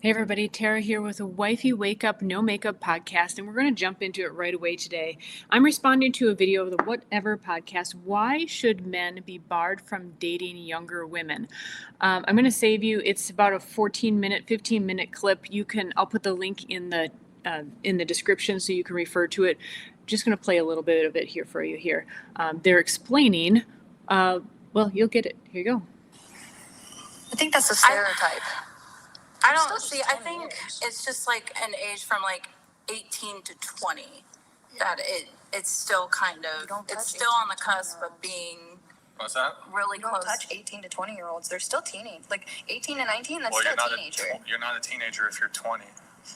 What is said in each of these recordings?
Hey everybody, Tara here with a Wifey Wake Up No Makeup podcast, and we're going to jump into it right away today. I'm responding to a video of the Whatever podcast. Why should men be barred from dating younger women? I'm going to save you. It's about a 15-minute clip. I'll put the link in the description so you can refer to it. Just going to play a little bit of it here for you here. They're explaining. Well, you'll get it. Here you go. I think that's a stereotype. I don't see. I think it's just like an age from like 18 to 20 that it's still kind of it's still on the cusp of being. What's that? Really You don't close. touch 18 to 20 year olds. They're still teenage. Like 18 to 19, that's Well, still you're a teenager. you're not a teenager if you're 20.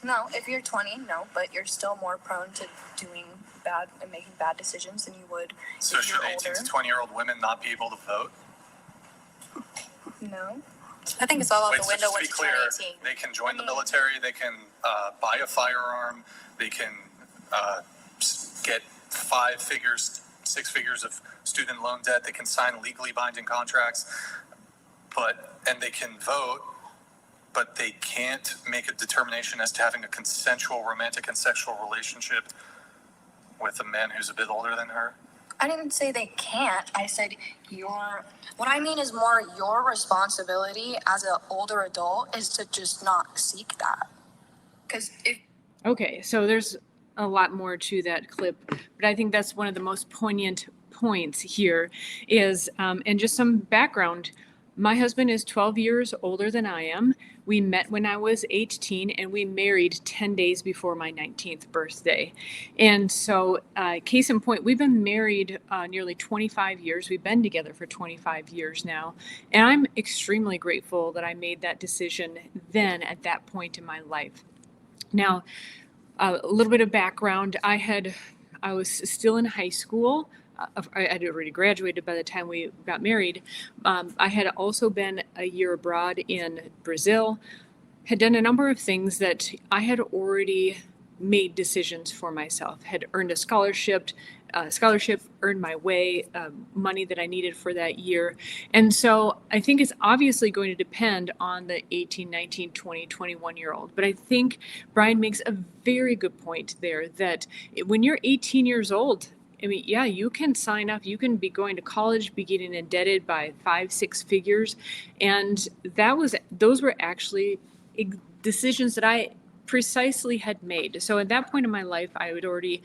No, if you're 20, no, but you're still more prone to doing bad and making bad decisions than you would So if should you're 18 older. to 20-year-old women not be able to vote? No. I think it's all out Wait, the so window just to once be you clear, turn 18. they can join the military, they can buy a firearm, they can get 6 figures of student loan debt, they can sign legally binding contracts, and they can vote, but they can't make a determination as to having a consensual romantic and sexual relationship with a man who's a bit older than her. I didn't say they can't. I said what I mean is more your responsibility as an older adult is to just not seek that. Because if Okay, so there's a lot more to that clip, but I think that's one of the most poignant points here is, and just some background. My husband is 12 years older than I am. We met when I was 18 and we married 10 days before my 19th birthday. And so, case in point, we've been married nearly 25 years. We've been together for 25 years now. And I'm extremely grateful that I made that decision then at that point in my life. Now, a little bit of background. I was still in high school. I had already graduated by the time we got married. I had also been a year abroad in Brazil, had done a number of things that I had already made decisions for myself, had earned a scholarship, earned my way, money that I needed for that year. And so I think it's obviously going to depend on the 18, 19, 20, 21-year-old. But I think Brian makes a very good point there that when you're 18 years old, I mean, yeah, you can sign up, you can be going to college, be getting indebted by 5-6 figures. And those were actually decisions that I precisely had made. So at that point in my life, I had already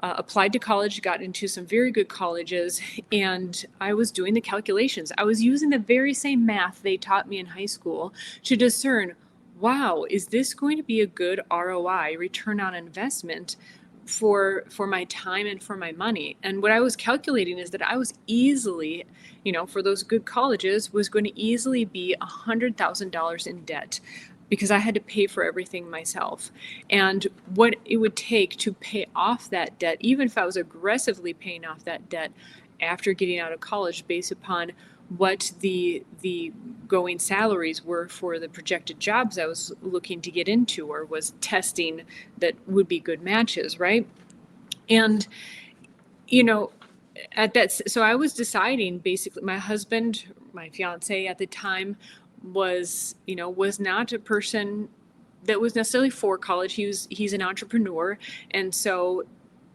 applied to college, got into some very good colleges, and I was doing the calculations. I was using the very same math they taught me in high school to discern, wow, is this going to be a good ROI, return on investment, for my time and for my money? And what I was calculating is that I was easily, for those good colleges, was going to easily be $100,000 in debt because I had to pay for everything myself. And what it would take to pay off that debt, even if I was aggressively paying off that debt after getting out of college based upon what the going salaries were for the projected jobs I was looking to get into or was testing that would be good matches, right? And so I was deciding, basically, my husband, my fiance at the time, was not a person that was necessarily for college. He's an entrepreneur, and so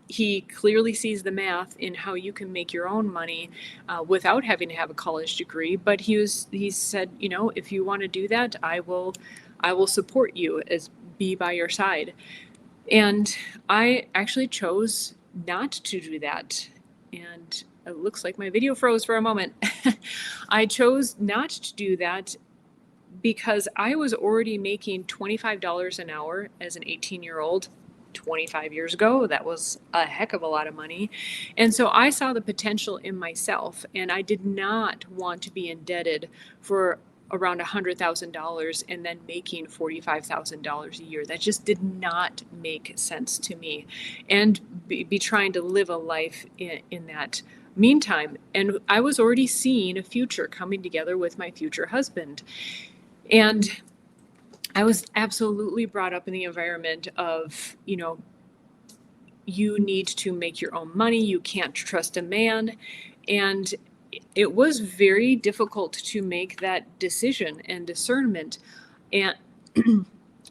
he clearly sees the math in how you can make your own money without having to have a college degree. But he said, if you want to do that, I will support you, be by your side. And I actually chose not to do that. And it looks like my video froze for a moment. I chose not to do that because I was already making $25 an hour as an 18-year-old. 25 years ago. That was a heck of a lot of money. And so I saw the potential in myself, and I did not want to be indebted for around $100,000 and then making $45,000 a year. That just did not make sense to me. And be trying to live a life in that meantime. And I was already seeing a future coming together with my future husband. And I was absolutely brought up in the environment of, you need to make your own money. You can't trust a man. And it was very difficult to make that decision and discernment. And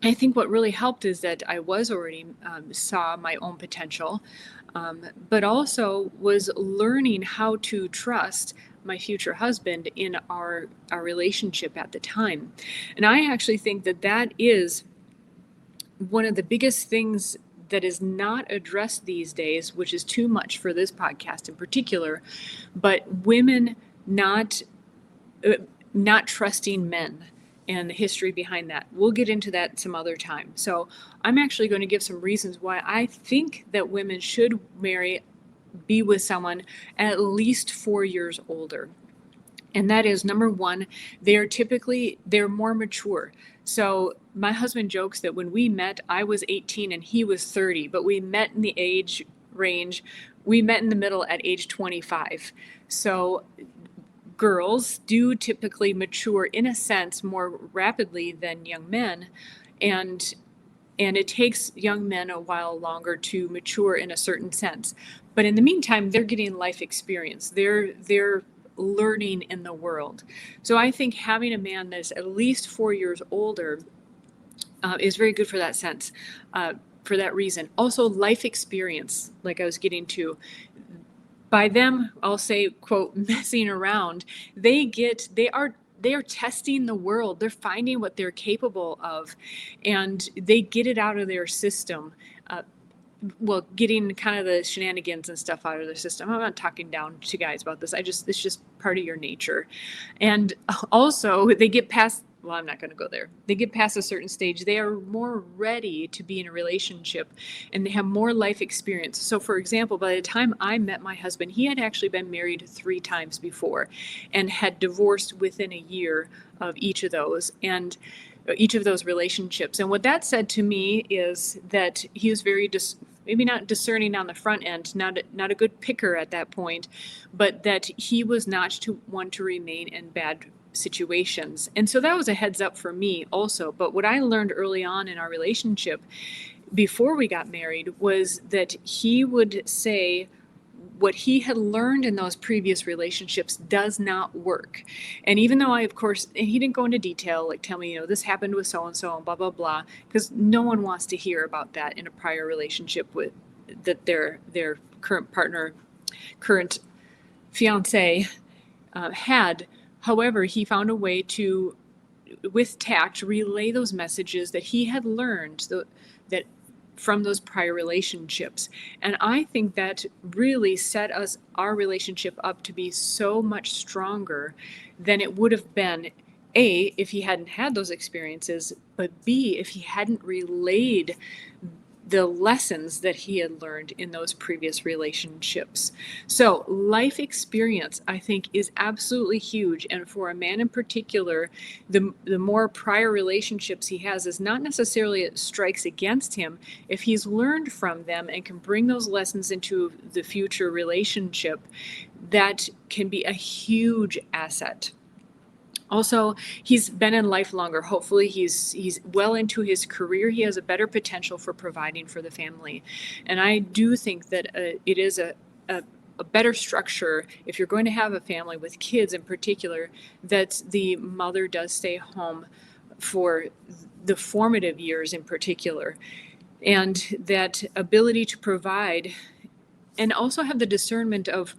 I think what really helped is that I was already saw my own potential, but also was learning how to trust my future husband in our relationship at the time. And I actually think that that is one of the biggest things that is not addressed these days, which is too much for this podcast in particular, but women not uh, not trusting men and the history behind that. We'll get into that some other time. So I'm actually going to give some reasons why I think that women should be with someone at least 4 years older. And that is, number one, they're more mature. So my husband jokes that when we met, I was 18 and he was 30, but we met in the age range. We met in the middle at age 25. So girls do typically mature in a sense more rapidly than young men, and it takes young men a while longer to mature in a certain sense. But in the meantime, they're getting life experience. They're learning in the world. So I think having a man that's at least 4 years older is very good for that sense, for that reason. Also, life experience, like I was getting to. By them, I'll say, quote, messing around, they are testing the world. They're finding what they're capable of, and they get it out of their system. Well, getting kind of the shenanigans and stuff out of their system. I'm not talking down to guys about this. It's just part of your nature. And also they get past, well, I'm not going to go there. They get past a certain stage. They are more ready to be in a relationship, and they have more life experience. So for example, by the time I met my husband, he had actually been married 3 times before and had divorced within a year of each of those. And each of those relationships. And what that said to me is that he was very maybe not discerning on the front end, not a good picker at that point, but that he was not one to remain in bad situations. And so that was a heads up for me also. But what I learned early on in our relationship before we got married was that he would say what he had learned in those previous relationships does not work. And even though I, of course, and he didn't go into detail, like tell me, this happened with so-and-so and blah, blah, blah, because no one wants to hear about that in a prior relationship with that their current partner, current fiance had. However, he found a way to, with tact, relay those messages that he had learned that from those prior relationships. And I think that really set our relationship up to be so much stronger than it would have been, A, if he hadn't had those experiences, but B, if he hadn't relayed the lessons that he had learned in those previous relationships. So life experience, I think, is absolutely huge. And for a man in particular, the more prior relationships he has is not necessarily it strikes against him. If he's learned from them and can bring those lessons into the future relationship, that can be a huge asset. Also, he's been in life longer. Hopefully he's well into his career. He has a better potential for providing for the family. And I do think that it is a better structure, if you're going to have a family with kids in particular, that the mother does stay home for the formative years in particular. And that ability to provide and also have the discernment of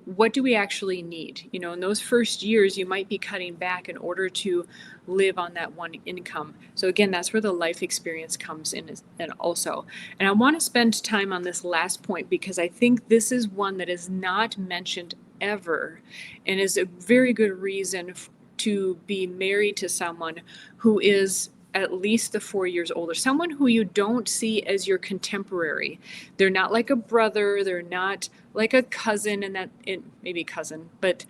what do we actually need? In those first years, you might be cutting back in order to live on that one income. So again, that's where the life experience comes in and also. And I want to spend time on this last point because I think this is one that is not mentioned ever and is a very good reason to be married to someone who is at least the 4 years older, someone who you don't see as your contemporary. They're not like a brother, they're not like a cousin, and maybe cousin, but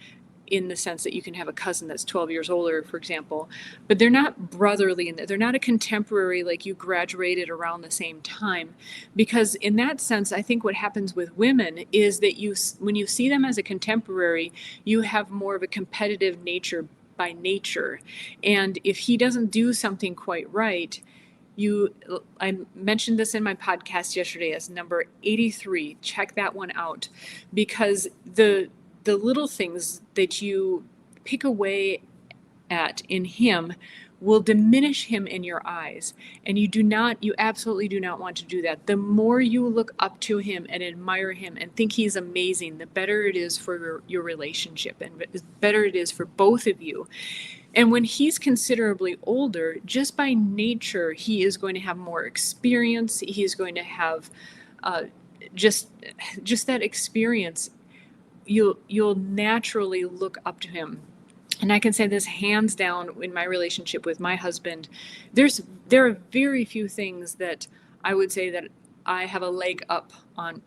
in the sense that you can have a cousin that's 12 years older, for example, but they're not brotherly, and they're not a contemporary, like you graduated around the same time. Because in that sense, I think what happens with women is that when you see them as a contemporary, you have more of a competitive nature by nature. And if he doesn't do something quite right, I mentioned this in my podcast yesterday as number 83. Check that one out, because the little things that you pick away at in him will diminish him in your eyes. And you absolutely do not want to do that. The more you look up to him and admire him and think he's amazing, the better it is for your relationship, and the better it is for both of you. And when he's considerably older, just by nature, he is going to have more experience. He's going to have just that experience. You'll naturally look up to him. And I can say this hands down in my relationship with my husband. There are very few things that I would say that I have a leg up on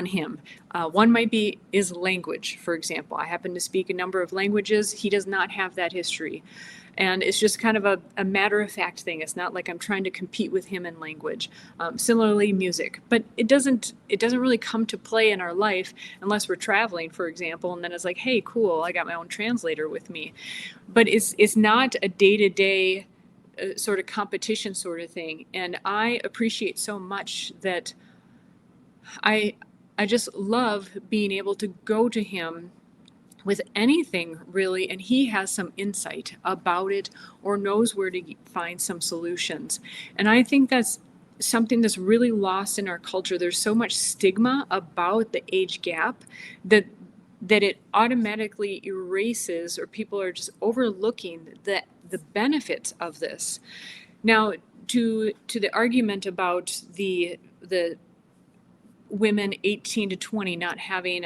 him. One might be is language, for example. I happen to speak a number of languages. He does not have that history. And it's just kind of a matter-of-fact thing. It's not like I'm trying to compete with him in language. Similarly, music. But it doesn't really come to play in our life unless we're traveling, for example. And then it's like, hey, cool, I got my own translator with me. But it's not a day-to-day sort of competition sort of thing. And I appreciate so much that I just love being able to go to him with anything really, and he has some insight about it or knows where to find some solutions. And I think that's something that's really lost in our culture. There's so much stigma about the age gap that it automatically erases, or people are just overlooking the benefits of this. Now, to the argument about the women 18 to 20 not having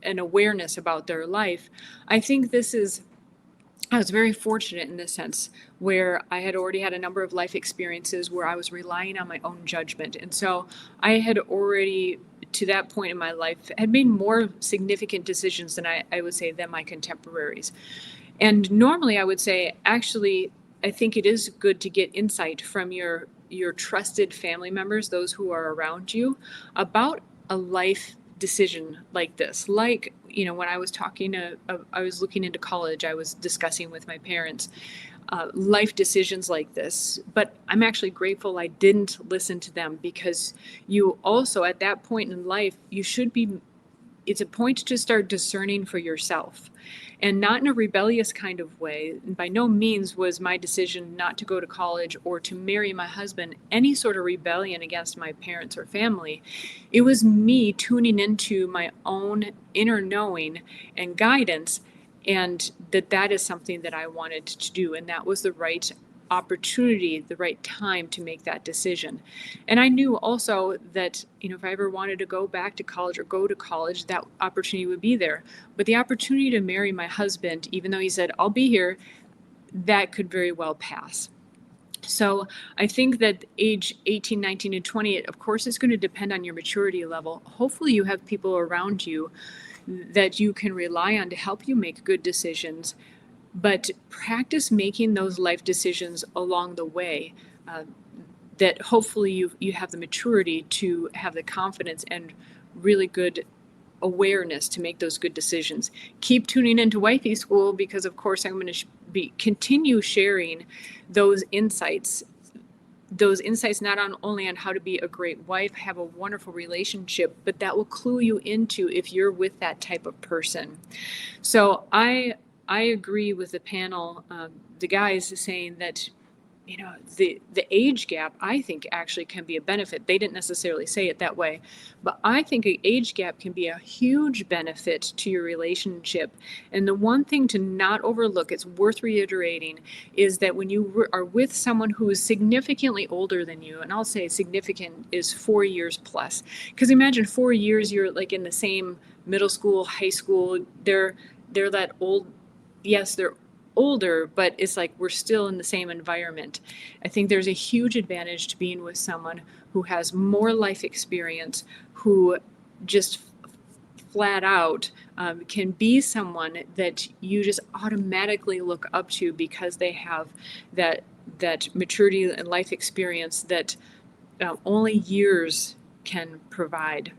an awareness about their life, I think I was very fortunate in this sense, where I had already had a number of life experiences where I was relying on my own judgment. And so I had already, to that point in my life, had made more significant decisions than I would say than my contemporaries. And normally I would say, actually, I think it is good to get insight from your trusted family members, those who are around you, about a life decision like this. Like, when I was I was looking into college, I was discussing with my parents life decisions like this. But I'm actually grateful I didn't listen to them, because you also, at that point in life, it's a point to start discerning for yourself, and not in a rebellious kind of way. And by no means was my decision not to go to college or to marry my husband any sort of rebellion against my parents or family. It was me tuning into my own inner knowing and guidance, and that is something that I wanted to do. And that was the right opportunity, the right time to make that decision. And I knew also that, if I ever wanted to go back to college or go to college, that opportunity would be there. But the opportunity to marry my husband, even though he said, I'll be here, that could very well pass. So I think that age 18, 19, and 20, of course, is going to depend on your maturity level. Hopefully you have people around you that you can rely on to help you make good decisions. But practice making those life decisions along the way, that hopefully you have the maturity to have the confidence and really good awareness to make those good decisions. Keep tuning into Wifey School, because of course I'm going to continue sharing those insights not only on how to be a great wife, have a wonderful relationship, but that will clue you into if you're with that type of person. So I agree with the panel, the guys saying that, the age gap, I think, actually can be a benefit. They didn't necessarily say it that way, but I think an age gap can be a huge benefit to your relationship. And the one thing to not overlook, it's worth reiterating, is that when you are with someone who is significantly older than you, and I'll say significant is 4 years plus, because imagine 4 years, you're like in the same middle school, high school, they're that old. Yes, they're older, but it's like we're still in the same environment. I think there's a huge advantage to being with someone who has more life experience, who just flat out can be someone that you just automatically look up to, because they have that maturity and life experience that only years can provide.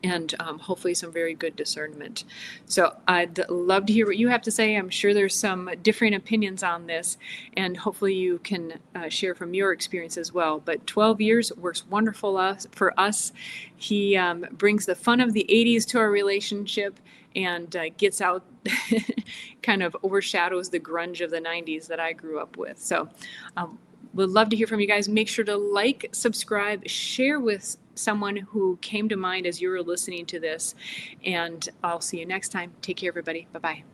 And hopefully some very good discernment. So I'd love to hear what you have to say. I'm sure there's some differing opinions on this, and hopefully you can share from your experience as well. But 12 years works wonderful for us. He brings the fun of the 80s to our relationship, and gets out kind of overshadows the grunge of the 90s that I grew up with. So we'd love to hear from you guys. Make sure to like, subscribe, share with someone who came to mind as you were listening to this. And I'll see you next time. Take care, everybody. Bye-bye.